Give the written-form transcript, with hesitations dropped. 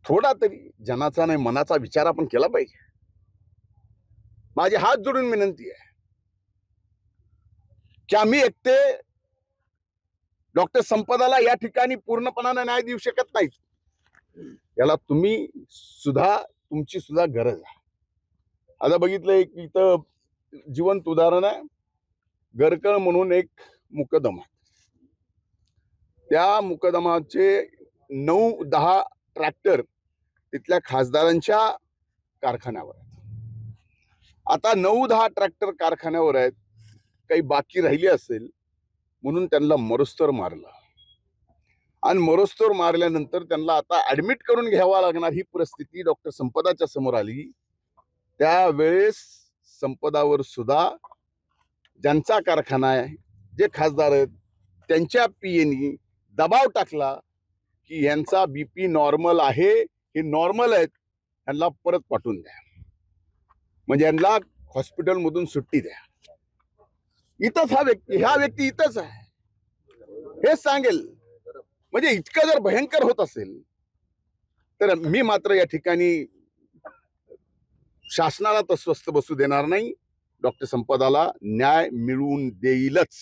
थोडा तरी जनाचा नाही मनाचा विचार आपण केला पाहिजे. माझी हात जोडून विनंती आहे की आम्ही एकटे डॉक्टर संपदाला या ठिकाणी पूर्णपणाने न्याय देऊ शकत नाही. याला तुम्ही सुद्धा तुमची सुद्धा गरज आहे. आता बघितलं एक इथं जिवंत उदाहरण आहे. गरकळ म्हणून एक मुकदमा, त्या मुकदमाचे 9-10 ट्रॅक्टर तिथल्या खासदारांच्या कारखान्यावर आहेत. आता 9-10 ट्रॅक्टर कारखान्यावर आहेत. काही बाकी राहिली असेल म्हणून त्यांना मरुस्तोर मारलं आणि मरुस्तोर मारल्यानंतर त्यांना आता ऍडमिट करून घ्यावा लागणार ही परिस्थिती डॉक्टर संपदाच्या समोर आली. त्यावेळेस संपदावर सुद्धा ज्यांचा कारखाना आहे, जे खासदार आहेत, त्यांच्या पीएनी दबाव टाकला की यांचा बीपी नॉर्मल आहे, हे नॉर्मल आहेत, यांना परत पाठवून द्या, म्हणजे यांना हॉस्पिटलमधून सुट्टी द्या. इथंच हा व्यक्ती इथंच आहे, हेच सांगेल. म्हणजे इतकं जर भयंकर होत असेल तर मी मात्र या ठिकाणी शासनाला तर स्वस्थ बसू देणार नाही. डॉक्टर संपदाला न्याय मिळवून देईलच.